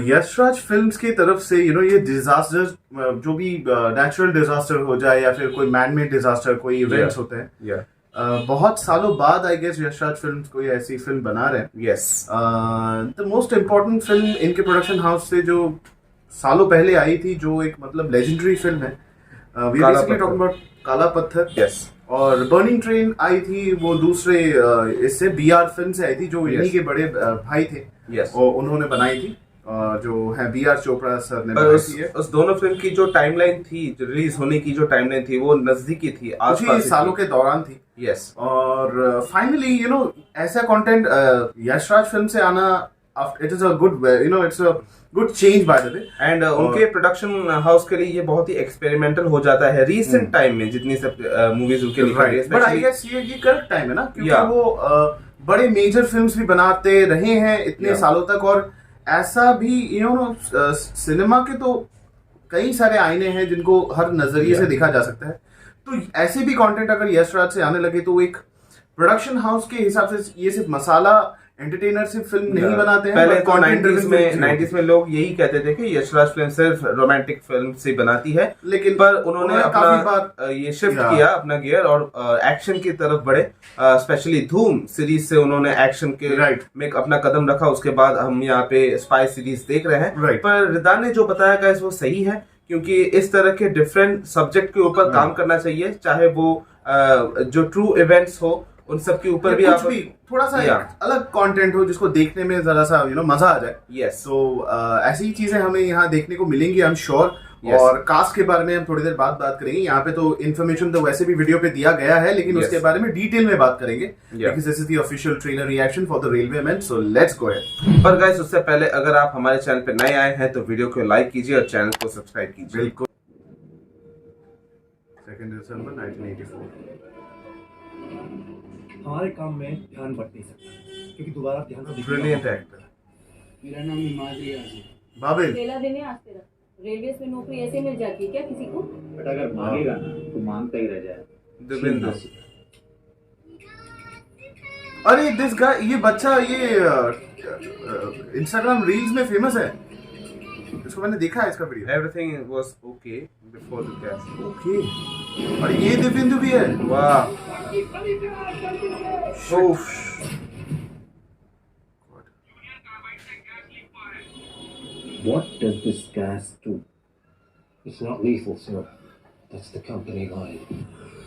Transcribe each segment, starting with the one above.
Yash Raj films की तरफ से ये डिजास्टर, जो भी नेचुरल डिजास्टर हो जाए या फिर कोई मैन मेड डिजास्टर, कोई इवेंट्स होते हैं, बहुत सालों बाद I guess Yash Raj films कोई ऐसी फिल्म बना रहे हैं। Yes, the most important film इनके प्रोडक्शन हाउस से जो सालों पहले आई थी, जो एक मतलब लेजेंडरी फिल्म है, we are basically talking about Kaala Patthar. Yes, और बर्निंग ट्रेन आई थी, वो दूसरे इससे बीआर फिल्म से आई थी, जो इन्हीं के बड़े भाई थे। यस, और उन्होंने बनाई थी, जो है बीआर चोपड़ा सर ने बनाई थी। उस दोनों फिल्म की जो टाइमलाइन थी, जो रिलीज होने की जो टाइमलाइन थी, वो नजदीकी थी, आसपास सालों के दौरान थी। यस, और फाइनली ऐसा कंटेंट यश राज फिल्म से आना, it is a good, it's a good change by the way. And उनके प्रोडक्शन हाउस के लिए ये बहुत ही एक्सपेरिमेंटल हो जाता है रिसेंट टाइम में, जितनी सब मूवीज उनके लिए। बट आई गेस ये करेक्ट टाइम है ना, क्योंकि वो बड़े मेजर फिल्म्स भी बनाते रहे हैं इतने सालों तक। और ऐसा भी सिनेमा के तो कई सारे आईने हैं जिनको हर नजरिए से देखा जा सकता है। तो ऐसे भी कंटेंट अगर यश राज से आने लगे, तो एक प्रोडक्शन हाउस के हिसाब से ये सिर्फ मसाला एंटरटेनर सिर्फ फिल्म नहीं बनाते हैं। पहले तो 90s में लोग यही कहते थे कि यश राज फिल्म सिर्फ रोमांटिक फिल्म से बनाती है, लेकिन पर उन्होंने अपना ये शिफ्ट किया अपना गियर और एक्शन की तरफ बढ़े। स्पेशली धूम सीरीज से उन्होंने एक्शन के में अपना कदम रखा। उसके बाद हम यहाँ पे स्पाई सीरीज देख रहे हैं। पर रिदा ने जो बताया गाइस वो सही है, क्योंकि इस तरह के डिफरेंट सब्जेक्ट के ऊपर काम करना चाहिए, चाहे वो जो ट्रू इवेंट्स हो उन सब के ऊपर भी आप थोड़ा सा एक अलग कंटेंट हो जिसको देखने में जरा सा मजा आ जाए। यस, तो ऐसी चीजें हमें यहाँ देखने को मिलेंगी, आई एम श्योर। और कास्ट के बारे में हम थोड़ी देर बाद बात करेंगे। यहाँ पे तो इन्फॉर्मेशन तो वैसे भी वीडियो पे दिया गया है, लेकिन उसके बारे में डिटेल में बात करेंगे, because this is the official trailer reaction for the Railwaymen, so let's go ahead। पर गाइस, उससे पहले अगर आप हमारे चैनल पे नए आए हैं तो वीडियो को लाइक कीजिए और चैनल को सब्सक्राइब कीजिए। बिल्कुल। 2 दिसंबर 1984। हमारे काम में ध्यान बट नहीं सकता, क्योंकि दोबारा ध्यान ब्रिलियंट एक्टर। मेरा नाम हिमाद्री है। बाबिल, पहला दिन है आज तेरा। रेलवे में नौकरी ऐसे मिल जाती है क्या किसी को? बट अगर मांगेगा ना तो मांगता ही रह जाए। देवेंद्र, अरे दिस गाय, ये बच्चा ये इंस्टाग्राम रील्स में फेमस है, इसको मैंने देखा है इसका video. Everything was okay before the cast. Okay, और ये देवेंद्र भी है। वाह, ओफ, What does this gas do? It's not lethal, sir. That's the company line.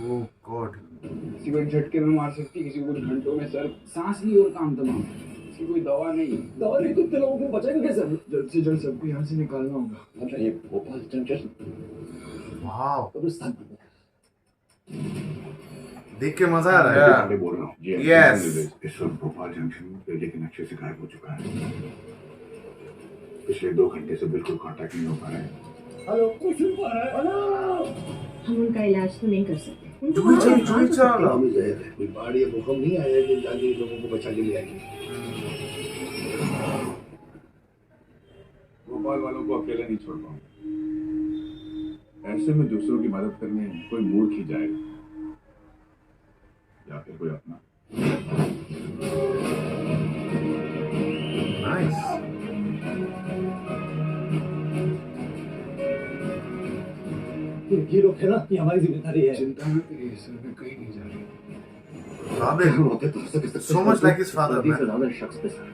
Oh God. किसी को एक झटके में मार सकती, किसी को कुछ घंटों में सर सांस ली और काम तमाम। इसकी कोई दवा नहीं। दवा नहीं तो इतने लोगों को बचाएंगे कैसे? जल्द से जल्द सबको यहाँ से निकालना होगा। अच्छा, ये भोपाल जंक्शन। वाह, कब्रिस्तान। देख के मजा आ रहा है। मैं बोल रहा हूँ। Yes. इस वक्त भोपाल जंक्शन रेलवे के नक्शे से गायब हो चुका है। पिछले 2 घंटे से बिल्कुल कांटेक्ट नहीं हो पा रहा है। हेलो, कुछ नहीं पा रहा है। हेलो, हम उनका इलाज तो नहीं कर सकते। कोई बाढ़ या भूकंप नहीं आया जो जाके लोगों को बचा के ले आएगी। भोपाल वालों को अकेले नहीं छोड़ पाऊंगा। ऐसे में दूसरों की मदद करने कोई मूड ही जाएगा, या फिर कोई अपना। नाइस। ये लोग है ना, ये हमारी जिम्मेदारी है। चिंता न करिए सर, मैं कहीं नहीं जा रही। Babil, so much like his father, man। ज्यादा शख्स पे सर।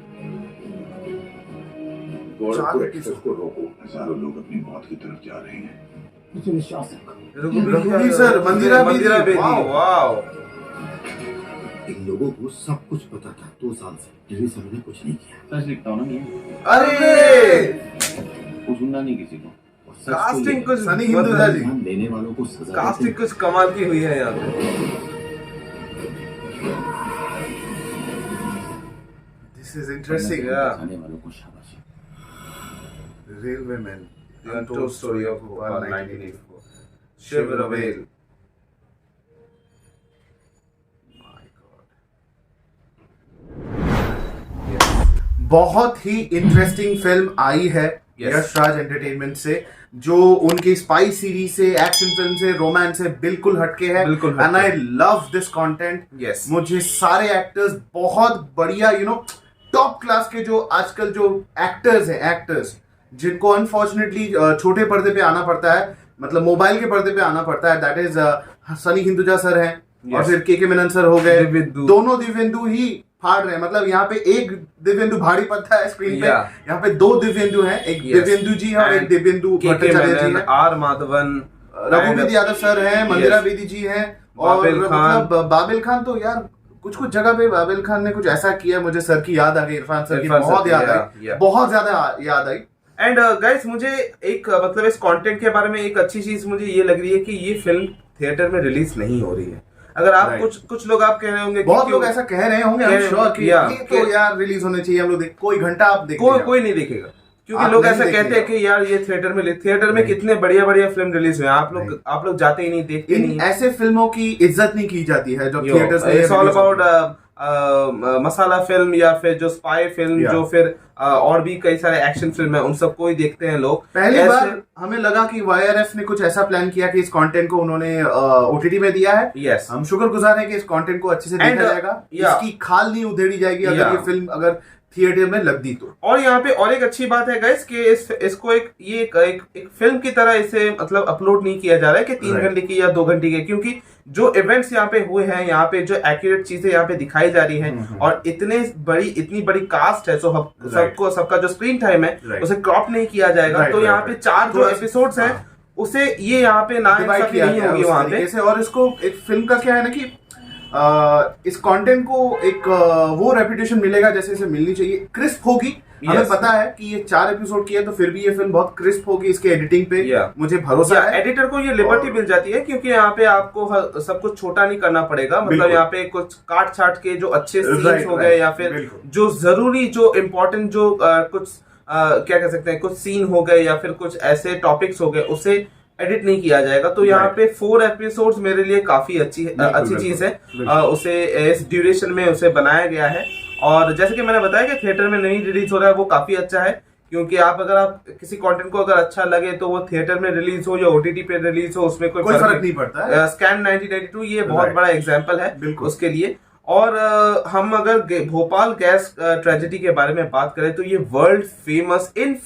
गोरखपुर एक्सप्रेस को रोको, हजारों लोग अपनी मौत की तरफ जा रहे हैं। मुझे विश्वास रखो। रघुवीर सर, मंदिरा बेदी, वाओ। इन लोगों को सब कुछ पता था 2 साल से, लेकिन सर ने कुछ नहीं किया। सच लिखता हूँ ना मैं। अरे कुछ सुनना नहीं किसी को। कास्टिंग कुछ सनी हिंदुजा जी, देने वालों को सजा कास्टिंग कुछ कमाल की हुई है यहाँ पे। This is interesting. खाने वालों को शाबाशी। Railwaymen, The Untold Story of Bhopal 1984. Shiv रवेल। बहुत ही इंटरेस्टिंग फिल्म आई है यश राज एंटरटेनमेंट से, जो उनकी स्पाई सीरीज से, एक्शन फिल्म से, रोमांस से बिल्कुल हटके है। And I love this content. Yes, मुझे सारे एक्टर्स बहुत बढ़िया, टॉप क्लास के जो आजकल जो एक्टर्स हैं, जिनको अनफॉर्चुनेटली छोटे पर्दे पे आना पड़ता है, मतलब मोबाइल के पर्दे पे आना पड़ता है, that is Sunny Hinduja sir हैं और फिर के मेनन सर हो गए। दोनों दिव्येंदु ही फाड़ रहे हैं, मतलब यहाँ पे एक दिव्येंदु भारी पड़ता है स्क्रीन पे, यहाँ पे 2 दिव्येंदु हैं, एक दिव्येंदु जी है और एक दिव्येंदु भट्टाचार्य जी है, आर माधवन, रघुवीर यादव सर हैं, मंदिरा बेदी जी हैं और मतलब बाबिल खान तो यार कुछ कुछ जगह पे बाबिल खान ने कुछ ऐसा किया, मुझे सर की याद आ गई, इरफान सर की बहुत याद आई, बहुत ज्यादा याद आई। एंड गाइस मुझे एक मतलब इस कंटेंट के बारे में एक अच्छी चीज मुझे ये लग रही है कि ये फिल्म थिएटर में रिलीज नहीं हो रही है। अगर आप कुछ लोग आप कह रहे होंगे, बहुत लोग ऐसा कह रहे होंगे, I'm sure कि ये तो यार रिलीज होने चाहिए, हम लोग कोई घंटा आप देखिए, कोई नहीं देखेगा, क्योंकि लोग ऐसा कहते हैं कि यार ये थिएटर में कितने बढ़िया फिल्म रिलीज हुए, आप लोग जाते ही नहीं, देखते नहीं। ऐसे फिल्मों की इज्जत नहीं की जाती है जो थिएटर्स में। It's all about masala film या फिर जो स्पाई फिल्म, जो फिर और भी कई सारे एक्शन फिल्म है, उन सबको ही देखते हैं लोग। पहली बार हमें लगा कि YRF ने कुछ ऐसा प्लान किया कि इस कंटेंट को उन्होंने OTT में दिया है। यस, हम शुक्रगुजार हैं कि इस कंटेंट को अच्छे से देखा जाएगा, इसकी खाल नहीं उधेड़ी जाएगी अगर ये फिल्म अगर थिएटर में लग दी तो। और यहाँ पे और एक अच्छी बात है गाइस कि इसको एक फिल्म की तरह इसे मतलब अपलोड नहीं किया जा रहा है कि 3 घंटे की या 2 घंटे की, क्योंकि जो इवेंट्स यहाँ पे हुए हैं, यहाँ पे जो एक्यूरेट चीजें यहाँ पे दिखाई जा रही हैं और इतनी बड़ी कास्ट है, तो सबका जो स्क्रीन टाइम है उसे क्रॉप नहीं किया जाएगा। तो यहाँ पे 4 जो एपिसोड्स हैं उसे ये यहाँ पे नाइंसाफी नहीं होगी वहां पे। और इसको एक फिल्म का क्या है ना कि इस कंटेंट को एक वो रेपुटेशन मिलेगा जैसे इसे मिलनी चाहिए, क्रिस्प होगी। हमें पता है कि ये 4 एपिसोड की है तो फिर भी ये फिल्म बहुत क्रिस्प होगी, इसके एडिटिंग पे मुझे भरोसा है। एडिटर को ये लिबर्टी मिल जाती है क्योंकि यहाँ पे आपको सब कुछ छोटा नहीं करना पड़ेगा, मतलब यहाँ पे कुछ काट छाट के जो अच्छे सीन्स हो गए या फिर जो जरूरी जो इम्पोर्टेंट जो कुछ क्या कह सकते हैं, कुछ सीन हो गए या फिर कुछ ऐसे टॉपिक्स हो गए, उसे एडिट नहीं किया जाएगा। तो यहाँ पे 4 एपिसोड्स मेरे लिए काफी अच्छी चीज है, उसे इस ड्यूरेशन में उसे बनाया गया है। और जैसे कि मैंने बताया कि थिएटर में नहीं रिलीज हो रहा है, वो काफी अच्छा है, क्योंकि अगर आप किसी कंटेंट को अगर अच्छा लगे तो वो थिएटर में रिलीज हो या OTT पे रिलीज हो, उसमें कोई फर्क नहीं पड़ता है। स्कैन 1992 ये बहुत बड़ा एग्जाम्पल है उसके लिए। और हम अगर भोपाल गैस ट्रेजेडी के बारे में बात करें तो ये वर्ल्ड फेमस एक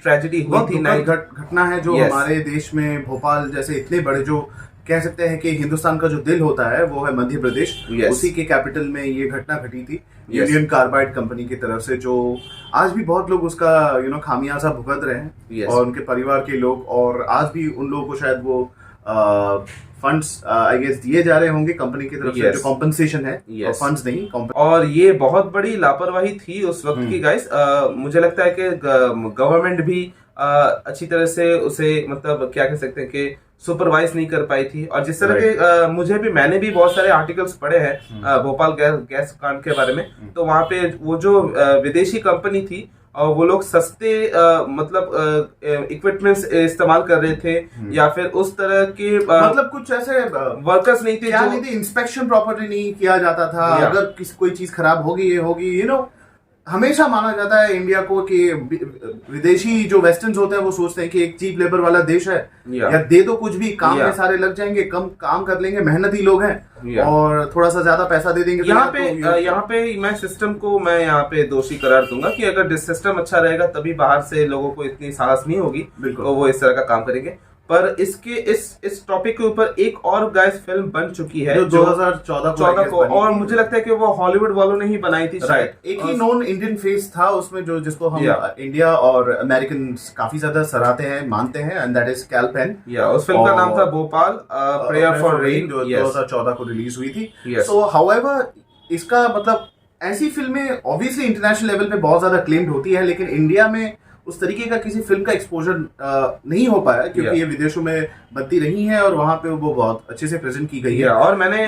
ट्रेजेडी हुई थी, घटना है जो हमारे देश में भोपाल जैसे इतने बड़े, जो कह सकते हैं कि हिंदुस्तान का जो दिल होता है वो है मध्य प्रदेश, उसी के कैपिटल में ये घटना घटी थी यूनियन कार्बाइड कंपनी की तरफ से, जो आज भी बहुत लोग उसका खामियाजा भुगत रहे हैं और उनके परिवार के लोग, और आज भी उन लोगों को शायद वो फंड्स आई गेस दिए जा रहे होंगे कंपनी की तरफ से, जो कॉम्पनसेशन है, और फंड्स नहीं। और ये बहुत बड़ी लापरवाही थी उस वक्त की गाइस। मुझे लगता है कि गवर्नमेंट भी अच्छी तरह से उसे मतलब क्या कह सकते हैं कि सुपरवाइज नहीं कर पाई थी। और जिस तरह के मैंने भी बहुत सारे आर्टिकल्स पढ़े हैं भोपाल गैस कांड के बारे में, तो वहां पे वो जो विदेशी कंपनी थी और वो लोग सस्ते मतलब इक्विपमेंट्स इस्तेमाल कर रहे थे या फिर उस तरह के मतलब कुछ ऐसे वर्कर्स नहीं थे, इंस्पेक्शन प्रॉपर्ली नहीं किया जाता था। अगर कोई चीज खराब होगी, ये होगी, हमेशा माना जाता है इंडिया को कि विदेशी जो वेस्टर्न्स होते हैं वो सोचते हैं कि एक चीप लेबर वाला देश है, या दे दो कुछ भी, काम में सारे लग जाएंगे, कम काम कर लेंगे, मेहनती लोग हैं और थोड़ा सा ज्यादा पैसा दे देंगे। यहाँ पे मैं सिस्टम को मैं यहाँ पे दोषी करार दूंगा कि अगर सिस्टम अच्छा रहेगा तभी बाहर से लोगों को इतनी साहस नहीं होगी तो वो इस तरह का काम करेंगे। पर इसके इस टॉपिक के ऊपर एक और गाइस फिल्म बन चुकी है जो 2014 को, और मुझे लगता है कि वो हॉलीवुड वालों ने ही बनाई थी शायद। एक ही नॉन इंडियन फेस था उसमें जिसको हम इंडिया और अमेरिकन काफी ज्यादा सराहते हैं, मानते हैं, एंड दैट इज कैल पेन। उस फिल्म का नाम था भोपाल प्रेयर फॉर रेन, जो 2014 को रिलीज हुई थी। सो हाउएवर इसका मतलब ऐसी फिल्में ऑब्वियसली इंटरनेशनल लेवल पे बहुत ज्यादा क्लेम्ड होती है, लेकिन इंडिया में उस तरीके का किसी फिल्म का एक्सपोजर नहीं हो पाया क्योंकि ये विदेशों में बनती रही है और वहां पे वो बहुत अच्छे से प्रेजेंट की गई है। और मैंने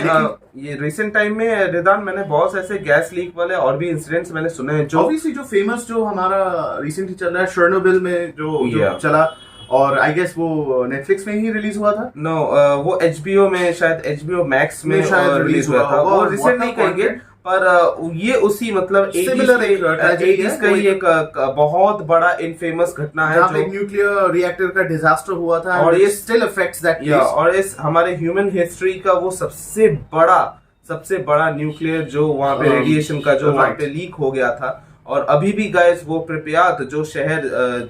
ये रिसेंट टाइम में रिदान मैंने बहुत ऐसे गैस लीक वाले और भी इंसिडेंट्स मैंने सुने हैं, जो ऑब्वियसली जो फेमस जो हमारा रिसेंटली चल रहा है शर्नोबिल में जो चला, और आई गेस वो नेटफ्लिक्स में ही रिलीज हुआ था। नो वो HBO में शायद HBO मैक्स में शायद रिलीज हुआ था, वो रिसेंट नहीं कहेंगे पर ये उसी मतलब इसका ही एक बहुत बड़ा इनफेमस घटना है जो न्यूक्लियर रिएक्टर का डिजास्टर हुआ था, और ये स्टिल अफेक्ट्स दैट प्लेस। और इस हमारे ह्यूमन हिस्ट्री का वो सबसे बड़ा न्यूक्लियर जो वहां पे रेडिएशन का जो वहां पे लीक हो गया था, और अभी भी गाइस वो प्रिप्यात जो शहर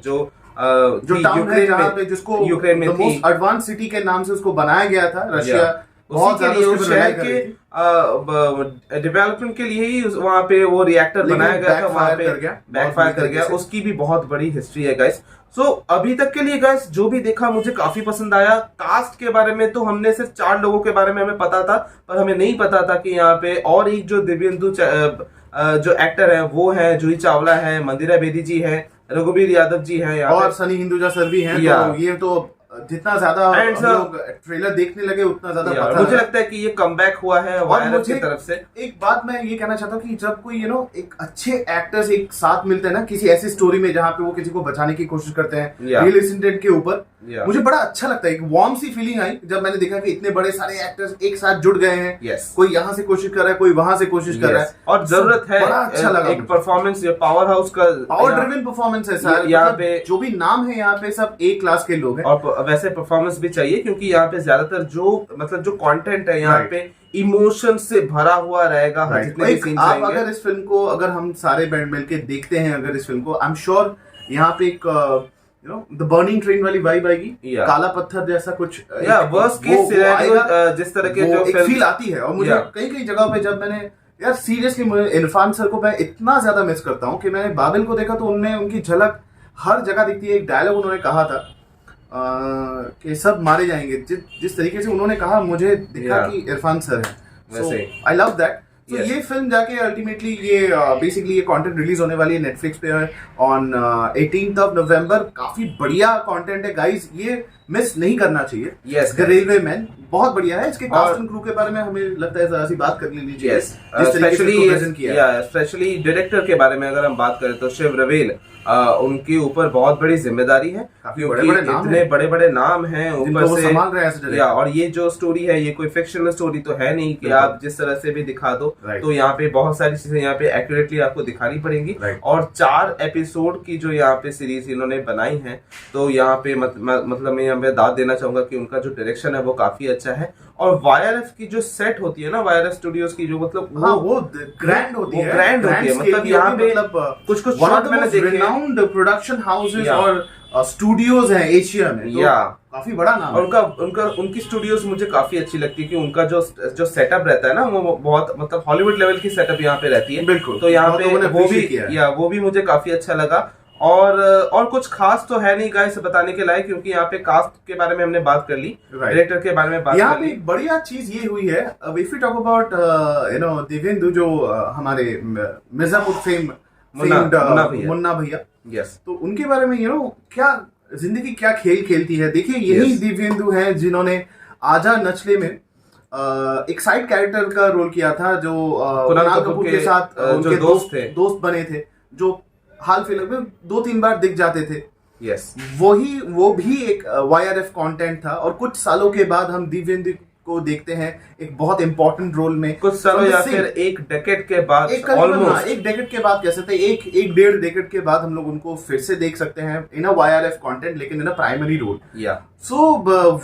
जो टाउन है जहाँ पे जिसको यूक्रेन में थी, मोस्ट एडवांस सिटी के नाम से उसको बनाया गया था रशिया, उसी के लिए उस शहर के डेवलपमेंट के लिए ही वहाँ पे वो रिएक्टर बनाया गया था, वहाँ पे बैकफायर कर गया। उसकी भी बहुत बड़ी हिस्ट्री है गाइस। सो अभी तक के लिए गाइस जो भी देखा मुझे काफी पसंद आया। कास्ट के बारे में तो हमने सिर्फ 4 लोगों के बारे में हमें पता था, पर हमें नहीं पता था कि यहाँ पे और एक जो दिव्येंदु जो एक्टर है वो है जूही चावला है, मंदिरा बेदी जी है, रघुवीर यादव जी है और सनी हिंदुजा सर भी हैं। तो ये तो जितना ज्यादा हम लोग ट्रेलर देखने लगे उतना ज्यादा मुझे लगता है कि ये कमबैक हुआ है वायरस की तरफ से। एक बात मैं ये कहना चाहता हूँ कि जब कोई एक अच्छे एक्टर्स एक साथ मिलते हैं ना किसी ऐसी स्टोरी में जहाँ पे वो किसी को बचाने की कोशिश करते हैं रियल इंसिडेंट के ऊपर, मुझे बड़ा अच्छा लगता है। एक वार्म सी फीलिंग आई जब मैंने देखा कि इतने बड़े सारे एक्टर्स एक साथ जुड़ गए हैं। कोई यहाँ से कोशिश कर रहा है, कोई वहां से कोशिश कर रहा है, और जरूरत है बड़ा अच्छा लगा। एक परफॉर्मेंस, पावर हाउस का पावर ड्रिवन परफॉर्मेंस है सर। यहाँ पे जो भी नाम है यहाँ पे सब ए क्लास के लोग हैं, और वैसे परफॉर्मेंस भी चाहिए क्योंकि यहाँ पे ज्यादातर जो कंटेंट है यहाँ पे इमोशन से भरा हुआ रहेगा। जितने भी सीन्स आप अगर इस फिल्म को अगर हम सारे बैंड मिलके देखते हैं अगर इस फिल्म को, आई एम श्योर यहाँ पे एक द बर्निंग ट्रेन वाली वाइब आएगी, काला पत्थर जैसा कुछ वर्स्ट केस सिनेरियो जिस तरह के जो फील आती है। और मुझे कई कई जगह पे जब मैंने यार सीरियसली मुझे इरफान सर को मैं इतना ज्यादा मिस करता हूँ कि मैंने बाबिल को देखा तो उनमें उनकी झलक हर जगह दिखती है। एक डायलॉग उन्होंने कहा था कि सब मारे जाएंगे, जिस तरीके से उन्होंने कहा मुझे दिखा कि इरफान सर है। I love that. तो ये फिल्म जाके अल्टीमेटली ये बेसिकली ये कंटेंट रिलीज होने वाली है नेटफ्लिक्स पे ऑन 18th of November। काफी बढ़िया कंटेंट है गाइस, ये मिस नहीं करना चाहिए। द रेलवे मैन बहुत बढ़िया है। इसके कास्ट एंड क्रू के बारे में हमें लगता है जरा सी बात कर लेनी चाहिए। स्पेशली डायरेक्टर के बारे में अगर हम बात करें तो शिव रवेल, उनके ऊपर बहुत बड़ी जिम्मेदारी है क्योंकि इतने बड़े बड़े नाम हैं ऊपर से संभाल रहे हैं। और ये जो स्टोरी है ये कोई फिक्शनल स्टोरी तो है नहीं कि आप जिस तरह से भी दिखा दो, तो यहाँ पे बहुत सारी चीजें यहाँ पे एक्यूरेटली आपको दिखानी पड़ेंगी। और 4 एपिसोड की जो यहाँ पे सीरीज इन्होंने बनाई है, तो यहाँ पे मतलब मैं यहाँ पे दाद देना चाहूंगा कि उनका जो डायरेक्शन है वो काफी अच्छा है। और वाईआरएफ की जो सेट होती है ना, वाईआरएफ स्टूडियोज की जो मतलब वो ग्रैंड होती है, ग्रैंड होती है। मतलब यहाँ पे कुछ शॉट मैंने देखे, रिनाउंड प्रोडक्शन हाउसेस और स्टूडियोज हैं एशिया में, तो काफी बड़ा नाम है। उनकी स्टूडियोज मुझे काफी अच्छी लगती है कि उनका जो सेटअप रहता है ना वो बहुत मतलब हॉलीवुड लेवल की सेटअप यहाँ पे रहती है। बिल्कुल। तो यहाँ पे वो भी मुझे काफी अच्छा लगा। और कुछ खास तो है नहीं गाइस बताने के लायक, क्योंकि यहाँ पे कास्ट के बारे में हमने बात कर ली, डायरेक्टर के बारे में बात यहाँ कर ली। बढ़िया चीज ये हुई है, if you talk about Divyendu जो हमारे मिर्जापुर मुन्ना भैया, यस, तो उनके बारे में क्या जिंदगी क्या खेल खेलती है। देखिए यही दिव्येंदु है जिन्होंने आजा नचले में एक साइड कैरेक्टर का रोल किया था, जो कुणाल कपूर के साथ उनके दोस्त बने थे, जो हाल फिलहाल में 2-3 बार दिख जाते थे। यस, वो भी एक वाईआरएफ कंटेंट था। और कुछ सालों के बाद हम दिव्येंदु को देखते हैं एक बहुत इंपॉर्टेंट रोल में, कुछ सालों या फिर एक डेकेड के बाद, एक डेकेड के बाद कह सकते हैं, एक डेढ़ डेकेड के बाद हम लोग उनको फिर से देख सकते हैं इन अ वाईआरएफ कंटेंट, लेकिन इन अ प्राइमरी रोल। सो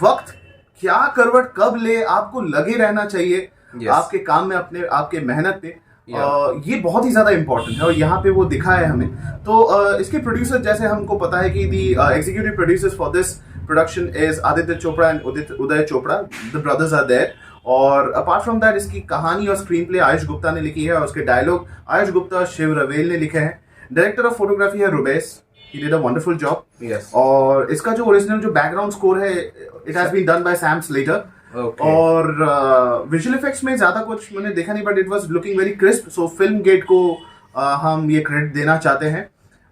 वक्त क्या करवट कब ले आपको लगे रहना चाहिए आपके काम में, अपने आपके मेहनत पे। ये बहुत ही ज्यादा इंपॉर्टेंट है और यहाँ पे वो दिखा है हमें। तो इसके प्रोड्यूसर जैसे हमको पता है कि the executive producers for this production is Aditya Chopra and Uday Chopra, the brothers are there. और अपार्ट फ्रॉम दैट इसकी कहानी और स्क्रीन प्ले आयुष गुप्ता ने लिखी है और उसके डायलॉग आयुष गुप्ता शिव रवेल ने लिखे हैं। डायरेक्टर ऑफ फोटोग्राफी है रुबेस, he did a wonderful job. Yes. और इसका जो ओरिजिनल जो बैकग्राउंड स्कोर है, it has been done by Sam Slater. Okay. और विजुअल इफेक्ट्स में ज्यादा कुछ मैंने देखा नहीं, but it was looking very crisp. So film gate को हम ये क्रेडिट देना चाहते हैं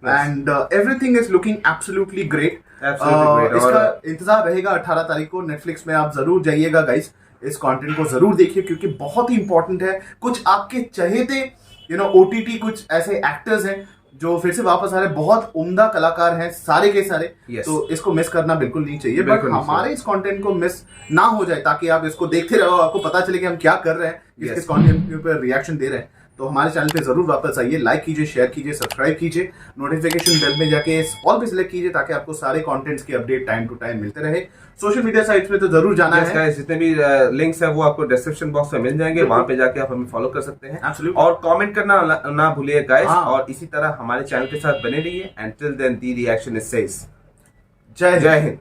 and everything is looking absolutely great. इसका इंतजार रहेगा 18 तारीख को नेटफ्लिक्स में, आप जरूर जाइएगा गाइस, इस कंटेंट को जरूर देखिए क्योंकि बहुत ही इंपॉर्टेंट है। कुछ आपके चहेते ओटीटी कुछ ऐसे एक्टर्स हैं जो फिर से वापस आ रहे हैं, बहुत उम्दा कलाकार हैं सारे के सारे। तो इसको मिस करना बिल्कुल नहीं चाहिए, बट हमारे इस कंटेंट को मिस ना हो जाए ताकि आप इसको देखते रहो, आपको पता चले कि हम क्या कर रहे हैं, किस कंटेंट के ऊपर रिएक्शन दे रहे हैं। तो हमारे चैनल पे जरूर वापस आइए, लाइक कीजिए, शेयर कीजिए, सब्सक्राइब कीजिए, नोटिफिकेशन बेल में जाके ऑल पे सिलेक्ट कीजिए ताकि आपको सारे कंटेंट्स की अपडेट टाइम टू टाइम मिलते रहे। सोशल मीडिया साइट्स पे तो जरूर जाना Yes, है। guys, जितने भी लिंक्स है वो आपको डिस्क्रिप्शन बॉक्स में मिल जाएंगे, वहां पे जाके आप हमें फॉलो कर सकते हैं। Absolutely. और कमेंट करना ना भूलिए गाइस, हाँ। और इसी तरह हमारे चैनल के साथ बने रहिए। And till then the reaction is says जय जय हिंद।